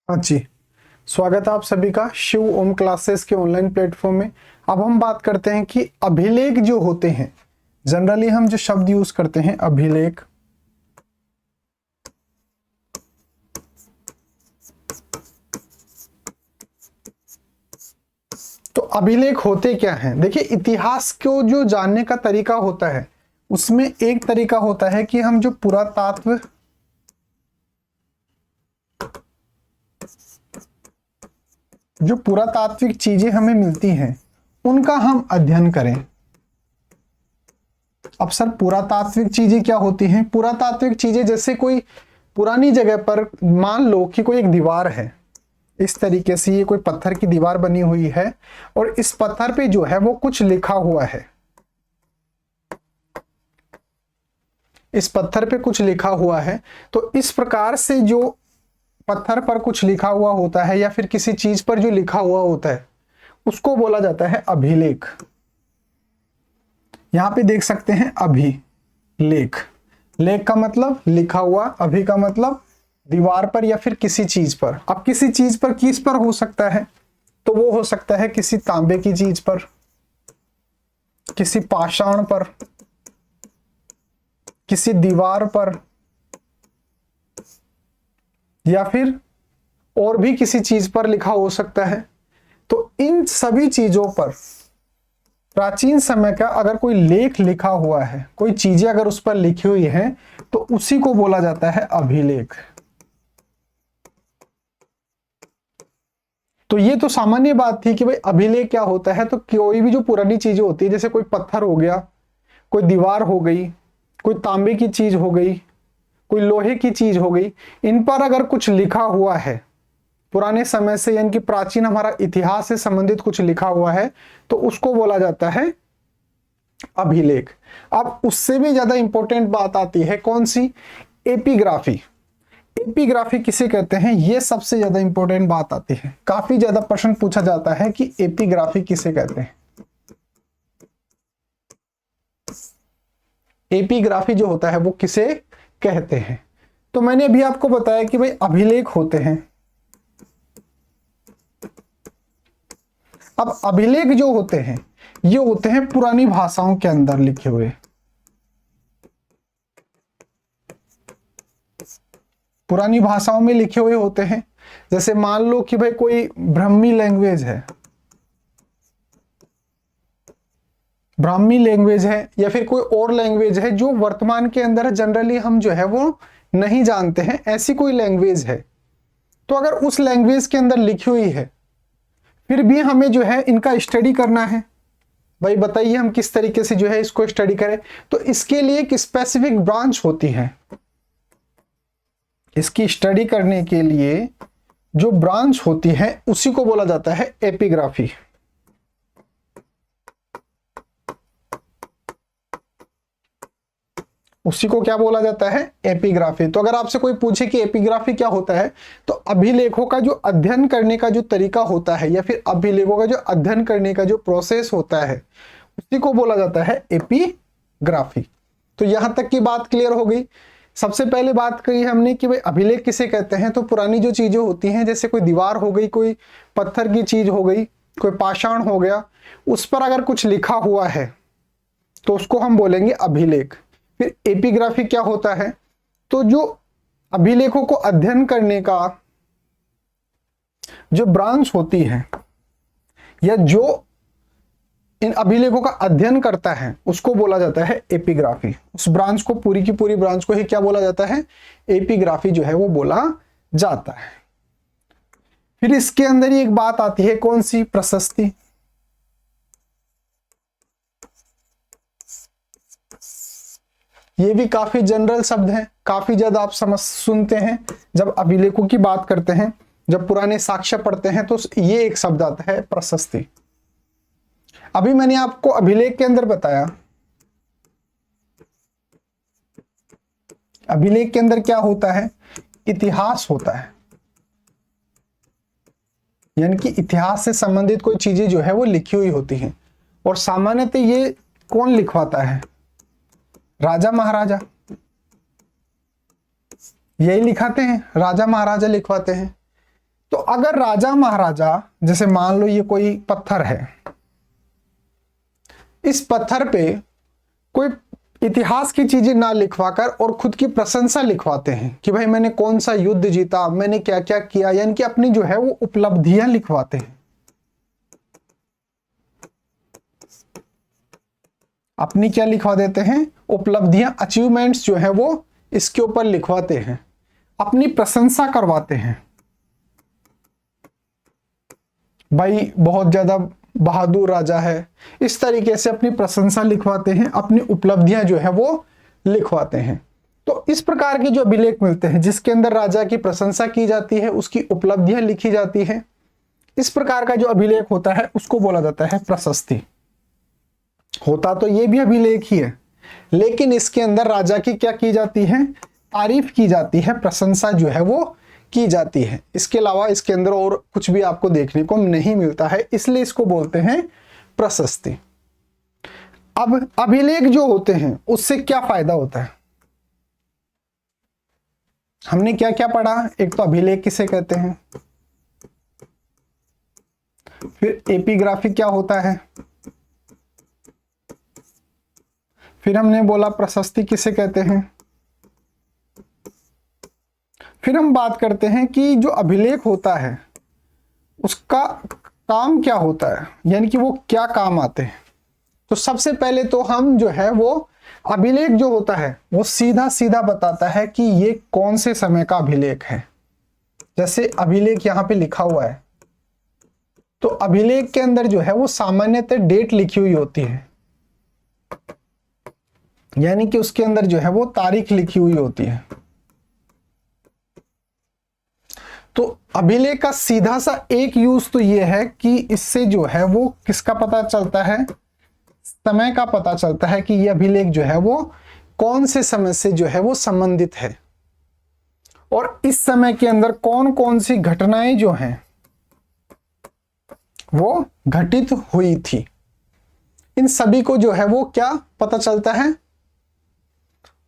हाँ जी। स्वागत है आप सभी का शिव ओम क्लासेस के ऑनलाइन प्लेटफॉर्म में। अब हम बात करते हैं कि अभिलेख जो होते हैं, जनरली हम जो शब्द यूज करते हैं अभिलेख, तो अभिलेख होते क्या हैं? देखिए, इतिहास को जो जानने का तरीका होता है उसमें एक तरीका होता है कि हम जो पुरातात्विक चीजें हमें मिलती हैं उनका हम अध्ययन करें। अब सर, पुरातात्विक चीजें क्या होती हैं? पुरातात्विक चीजें जैसे कोई पुरानी जगह पर, मान लो कि कोई एक दीवार है, इस तरीके से ये कोई पत्थर की दीवार बनी हुई है और इस पत्थर पे जो है वो कुछ लिखा हुआ है। इस पत्थर पे कुछ लिखा हुआ है, तो इस प्रकार से जो पत्थर पर कुछ लिखा हुआ होता है या फिर किसी चीज पर जो लिखा हुआ होता है उसको बोला जाता है अभिलेख। यहां पे देख सकते हैं अभिलेख। लेख का मतलब लिखा हुआ, अभि का मतलब दीवार पर या फिर किसी चीज पर। अब किसी चीज पर किस पर हो सकता है? तो वो हो सकता है किसी तांबे की चीज पर, किसी पाषाण पर, किसी दीवार पर, या फिर और भी किसी चीज पर लिखा हो सकता है। तो इन सभी चीजों पर प्राचीन समय का अगर कोई लेख लिखा हुआ है, कोई चीजें अगर उस पर लिखी हुई हैं, तो उसी को बोला जाता है अभिलेख। तो ये तो सामान्य बात थी कि भाई अभिलेख क्या होता है। तो कोई भी जो पुरानी चीजें होती है, जैसे कोई पत्थर हो गया, कोई दीवार हो गई, कोई तांबे की चीज हो गई, कोई लोहे की चीज हो गई, इन पर अगर कुछ लिखा हुआ है पुराने समय से, यानी कि प्राचीन हमारा इतिहास से संबंधित कुछ लिखा हुआ है, तो उसको बोला जाता है अभिलेख। अब उससे भी ज्यादा इंपॉर्टेंट बात आती है, कौन सी? एपिग्राफी। एपिग्राफी किसे कहते हैं, ये सबसे ज्यादा इंपॉर्टेंट बात आती है। काफी ज्यादा प्रश्न पूछा जाता है कि एपिग्राफी किसे कहते हैं। एपिग्राफी जो होता है वो किसे कहते हैं? तो मैंने अभी आपको बताया कि भाई अभिलेख होते हैं। अब अभिलेख जो होते हैं ये होते हैं पुरानी भाषाओं के अंदर लिखे हुए। पुरानी भाषाओं में लिखे हुए होते हैं। जैसे मान लो कि भाई कोई ब्राह्मी लैंग्वेज है, ब्राह्मी लैंग्वेज है, या फिर कोई और लैंग्वेज है जो वर्तमान के अंदर जनरली हम जो है वो नहीं जानते हैं, ऐसी कोई लैंग्वेज है। तो अगर उस लैंग्वेज के अंदर लिखी हुई है, फिर भी हमें जो है इनका स्टडी करना है। भाई बताइए हम किस तरीके से जो है इसको स्टडी करें? तो इसके लिए एक स्पेसिफिक ब्रांच होती है। इसकी स्टडी करने के लिए जो ब्रांच होती है उसी को बोला जाता है एपिग्राफी। उसी को क्या बोला जाता है? एपिग्राफी। तो अगर आपसे कोई पूछे कि एपिग्राफी क्या होता है, तो अभिलेखों का जो अध्ययन करने का जो तरीका होता है, या फिर अभिलेखों का जो अध्ययन करने का जो प्रोसेस होता है, उसी को बोला जाता है एपिग्राफी। तो यहां तक की बात क्लियर हो गई। सबसे पहले बात करी हमने कि भाई अभिलेख किसे कहते हैं। तो पुरानी जो चीजें होती हैं, जैसे कोई दीवार हो गई, कोई पत्थर की चीज हो गई, कोई पाषाण हो गया, उस पर अगर कुछ लिखा हुआ है तो उसको हम बोलेंगे अभिलेख। फिर एपिग्राफी क्या होता है? तो जो अभिलेखों को अध्ययन करने का जो ब्रांच होती है, या जो इन अभिलेखों का अध्ययन करता है, उसको बोला जाता है एपिग्राफी। उस ब्रांच को, पूरी की पूरी ब्रांच को ही क्या बोला जाता है? एपिग्राफी जो है वो बोला जाता है। फिर इसके अंदर ही एक बात आती है, कौन सी? प्रशस्ति। ये भी काफी जनरल शब्द है, काफी ज्यादा आप सुनते हैं जब अभिलेखों की बात करते हैं, जब पुराने साक्ष्य पढ़ते हैं, तो ये एक शब्द आता है प्रशस्ति। अभी मैंने आपको अभिलेख के अंदर बताया, अभिलेख के अंदर क्या होता है? इतिहास होता है, यानी कि इतिहास से संबंधित कोई चीजें जो है वो लिखी हुई होती हैं। और सामान्यतः ये कौन लिखवाता है? राजा महाराजा यही लिखाते हैं, राजा महाराजा लिखवाते हैं। तो अगर राजा महाराजा, जैसे मान लो ये कोई पत्थर है, इस पत्थर पे कोई इतिहास की चीजें ना लिखवाकर और खुद की प्रशंसा लिखवाते हैं कि भाई मैंने कौन सा युद्ध जीता, मैंने क्या क्या किया, यानी कि अपनी जो है वो उपलब्धियां लिखवाते हैं, अपनी क्या लिखवा देते हैं, उपलब्धियां, अचीवमेंट्स जो है वो इसके ऊपर लिखवाते हैं, अपनी प्रशंसा करवाते हैं, भाई बहुत ज्यादा बहादुर राजा है, इस तरीके से अपनी प्रशंसा लिखवाते हैं, अपनी उपलब्धियां जो है वो लिखवाते हैं। तो इस प्रकार के जो अभिलेख मिलते हैं जिसके अंदर राजा की प्रशंसा की जाती है, उसकी उपलब्धियां लिखी जाती है, इस प्रकार का जो अभिलेख होता है उसको बोला जाता है प्रशस्ति। होता तो ये भी अभिलेख ही है, लेकिन इसके अंदर राजा की क्या की जाती है, तारीफ की जाती है, प्रशंसा जो है वो की जाती है। इसके अलावा इसके अंदर और कुछ भी आपको देखने को नहीं मिलता है, इसलिए इसको बोलते हैं प्रशस्ति। अब अभिलेख जो होते हैं उससे क्या फायदा होता है, हमने क्या क्या पढ़ा, एक तो अभिलेख किसे कहते हैं, फिर एपिग्राफी क्या होता है, फिर हमने बोला प्रशस्ति किसे कहते हैं, फिर हम बात करते हैं कि जो अभिलेख होता है उसका काम क्या होता है, यानी कि वो क्या काम आते हैं। तो सबसे पहले तो हम जो है वो अभिलेख जो होता है वो सीधा सीधा बताता है कि ये कौन से समय का अभिलेख है। जैसे अभिलेख यहाँ पे लिखा हुआ है, तो अभिलेख के अंदर जो है वो सामान्यतः डेट लिखी हुई होती है, यानी कि उसके अंदर जो है वो तारीख लिखी हुई होती है। तो अभिलेख का सीधा सा एक यूज तो ये है कि इससे जो है वो किसका पता चलता है, समय का पता चलता है कि ये अभिलेख जो है वो कौन से समय से जो है वो संबंधित है, और इस समय के अंदर कौन कौन सी घटनाएं जो हैं वो घटित हुई थी, इन सभी को जो है वो क्या पता चलता है।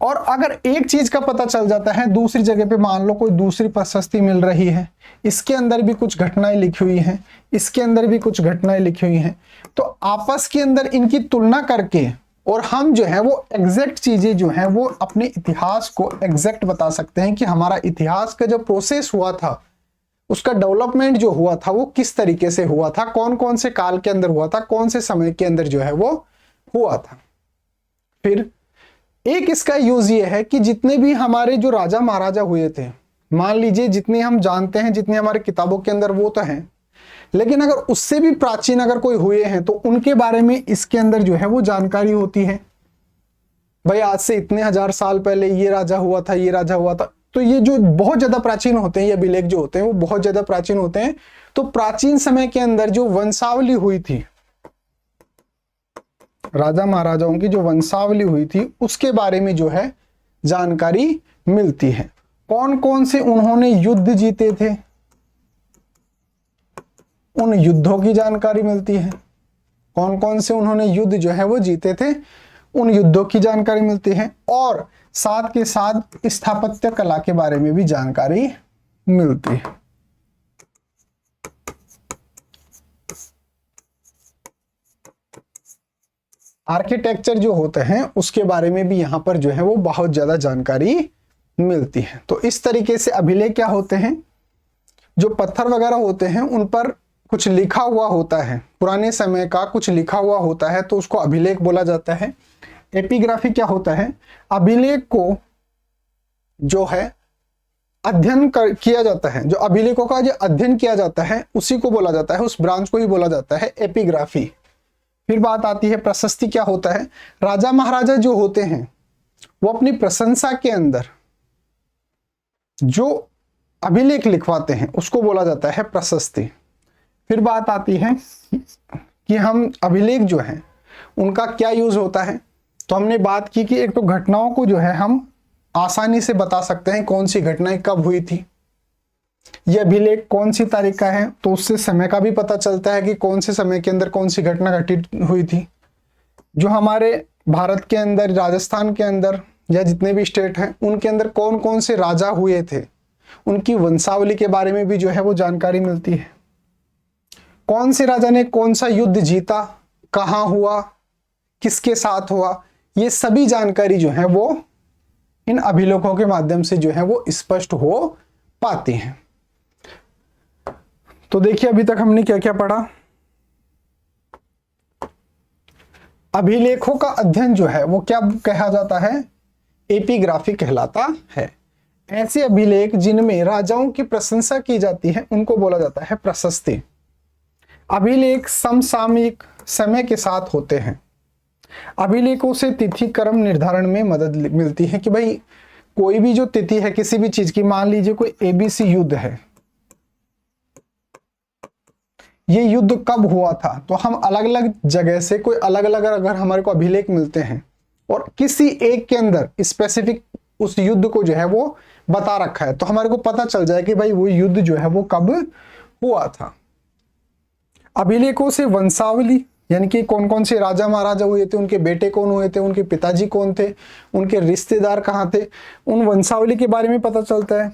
और अगर एक चीज का पता चल जाता है, दूसरी जगह पे मान लो कोई दूसरी प्रशस्ति मिल रही है, इसके अंदर भी कुछ घटनाएं लिखी हुई हैं, इसके अंदर भी कुछ घटनाएं लिखी हुई हैं, तो आपस के अंदर इनकी तुलना करके और हम जो है वो एग्जैक्ट चीजें जो हैं वो अपने इतिहास को एग्जैक्ट बता सकते हैं कि हमारा इतिहास का जो प्रोसेस हुआ था, उसका डेवलपमेंट जो हुआ था वो किस तरीके से हुआ था, कौन कौन से काल के अंदर हुआ था, कौन से समय के अंदर जो है वो हुआ था। फिर एक इसका यूज ये है कि जितने भी हमारे जो राजा महाराजा हुए थे, मान लीजिए जितने हम जानते हैं, जितने हमारे किताबों के अंदर वो तो हैं, लेकिन अगर उससे भी प्राचीन अगर कोई हुए हैं तो उनके बारे में इसके अंदर जो है वो जानकारी होती है। भाई आज से इतने हजार साल पहले ये राजा हुआ था, ये राजा हुआ था। तो ये जो बहुत ज्यादा प्राचीन होते हैं, ये अभिलेख जो होते हैं वो बहुत ज्यादा प्राचीन होते हैं। तो प्राचीन समय के अंदर जो वंशावली हुई थी, राजा महाराजाओं की जो वंशावली हुई थी, उसके बारे में जो है जानकारी मिलती है। कौन कौन से उन्होंने युद्ध जीते थे, उन युद्धों की जानकारी मिलती है। कौन कौन से उन्होंने युद्ध जो है वो जीते थे, उन युद्धों की जानकारी मिलती है। और साथ के साथ स्थापत्य कला के बारे में भी जानकारी मिलती है। आर्किटेक्चर जो होते हैं उसके बारे में भी यहाँ पर जो है वो बहुत ज्यादा जानकारी मिलती है। तो इस तरीके से अभिलेख क्या होते हैं, जो पत्थर वगैरह होते हैं उन पर कुछ लिखा हुआ होता है, पुराने समय का कुछ लिखा हुआ होता है, तो उसको अभिलेख बोला जाता है। एपिग्राफी क्या होता है, अभिलेख को जो है अध्ययन किया जाता है, जो अभिलेखों का जो अध्ययन किया जाता है उसी को बोला जाता है, उस ब्रांच को ही बोला जाता है एपिग्राफी। फिर बात आती है प्रशस्ति क्या होता है। राजा महाराजा जो होते हैं वो अपनी प्रशंसा के अंदर जो अभिलेख लिखवाते हैं उसको बोला जाता है प्रशस्ति। फिर बात आती है कि हम अभिलेख जो हैं उनका क्या यूज होता है। तो हमने बात की कि एक तो घटनाओं को जो है हम आसानी से बता सकते हैं, कौन सी घटनाएं कब हुई थी, यह अभिलेख कौन सी तारीख का है, तो उससे समय का भी पता चलता है कि कौन से समय के अंदर कौन सी घटना घटित हुई थी। जो हमारे भारत के अंदर, राजस्थान के अंदर या जितने भी स्टेट हैं उनके अंदर कौन कौन से राजा हुए थे, उनकी वंशावली के बारे में भी जो है वो जानकारी मिलती है। कौन से राजा ने कौन सा युद्ध जीता, कहाँ हुआ, किसके साथ हुआ, ये सभी जानकारी जो है वो इन अभिलेखों के माध्यम से जो है वो स्पष्ट हो पाती हैं। तो देखिए अभी तक हमने क्या क्या पढ़ा। अभिलेखों का अध्ययन जो है वो क्या कहा जाता है, एपिग्राफी कहलाता है। ऐसे अभिलेख जिनमें राजाओं की प्रशंसा की जाती है उनको बोला जाता है प्रशस्ति। अभिलेख समसामयिक समय के साथ होते हैं। अभिलेखों से तिथि क्रम निर्धारण में मदद मिलती है कि भाई कोई भी जो तिथि है किसी भी चीज की, मान लीजिए कोई एबीसी युद्ध है, ये युद्ध कब हुआ था, तो हम अलग अलग जगह से कोई अलग अलग अगर हमारे को अभिलेख मिलते हैं और किसी एक के अंदर स्पेसिफिक उस युद्ध को जो है वो बता रखा है, तो हमारे को पता चल जाए कि भाई वो युद्ध जो है वो कब हुआ था। अभिलेखों से वंशावली यानी कि कौन कौन से राजा महाराजा हुए थे, उनके बेटे कौन हुए थे, उनके पिताजी कौन थे, उनके रिश्तेदार कहाँ थे, उन वंशावली के बारे में पता चलता है।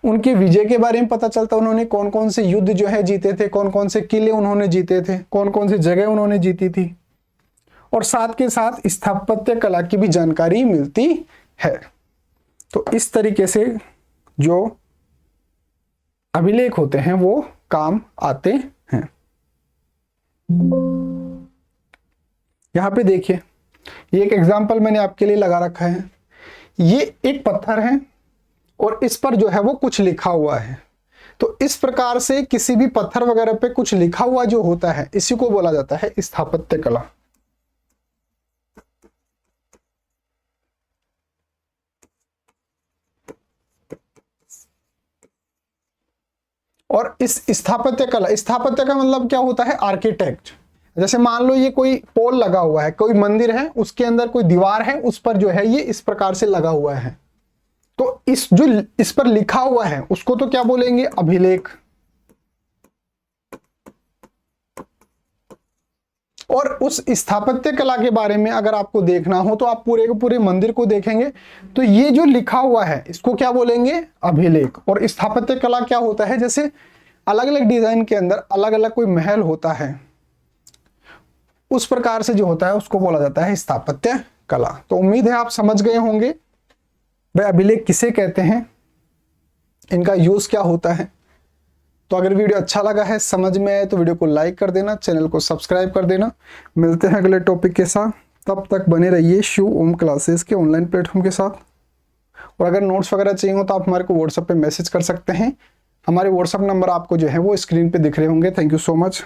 उनके विजय के बारे में पता चलता है, उन्होंने कौन कौन से युद्ध जो है जीते थे, कौन कौन से किले उन्होंने जीते थे, कौन कौन सी जगह उन्होंने जीती थी, और साथ के साथ स्थापत्य कला की भी जानकारी मिलती है। तो इस तरीके से जो अभिलेख होते हैं वो काम आते हैं। यहां पे देखिए ये एक एग्जाम्पल मैंने आपके लिए लगा रखा है। ये एक पत्थर है और इस पर जो है वो कुछ लिखा हुआ है। तो इस प्रकार से किसी भी पत्थर वगैरह पे कुछ लिखा हुआ जो होता है इसी को बोला जाता है स्थापत्य कला। और इस स्थापत्य कला, स्थापत्य का मतलब क्या होता है, आर्किटेक्ट। जैसे मान लो ये कोई पोल लगा हुआ है, कोई मंदिर है, उसके अंदर कोई दीवार है, उस पर जो है ये इस प्रकार से लगा हुआ है, तो इस पर लिखा हुआ है उसको तो क्या बोलेंगे, अभिलेख। और उस स्थापत्य कला के बारे में अगर आपको देखना हो तो आप पूरे के पूरे मंदिर को देखेंगे तो ये जो लिखा हुआ है इसको क्या बोलेंगे, अभिलेख। और स्थापत्य कला क्या होता है, जैसे अलग अलग डिजाइन के अंदर अलग अलग कोई महल होता है, उस प्रकार से जो होता है उसको बोला जाता है स्थापत्य कला। तो उम्मीद है आप समझ गए होंगे भाई अभिलेख किसे कहते हैं, इनका यूज क्या होता है। तो अगर वीडियो अच्छा लगा है, समझ में आए तो वीडियो को लाइक कर देना, चैनल को सब्सक्राइब कर देना। मिलते हैं अगले टॉपिक के साथ, तब तक बने रहिए शिव ओम क्लासेस के ऑनलाइन प्लेटफॉर्म के साथ। और अगर नोट्स वगैरह चाहिए हो तो आप हमारे को व्हाट्सएप पे मैसेज कर सकते हैं। हमारे व्हाट्सएप नंबर आपको जो है वो स्क्रीन पे दिख रहे होंगे। Thank you so much.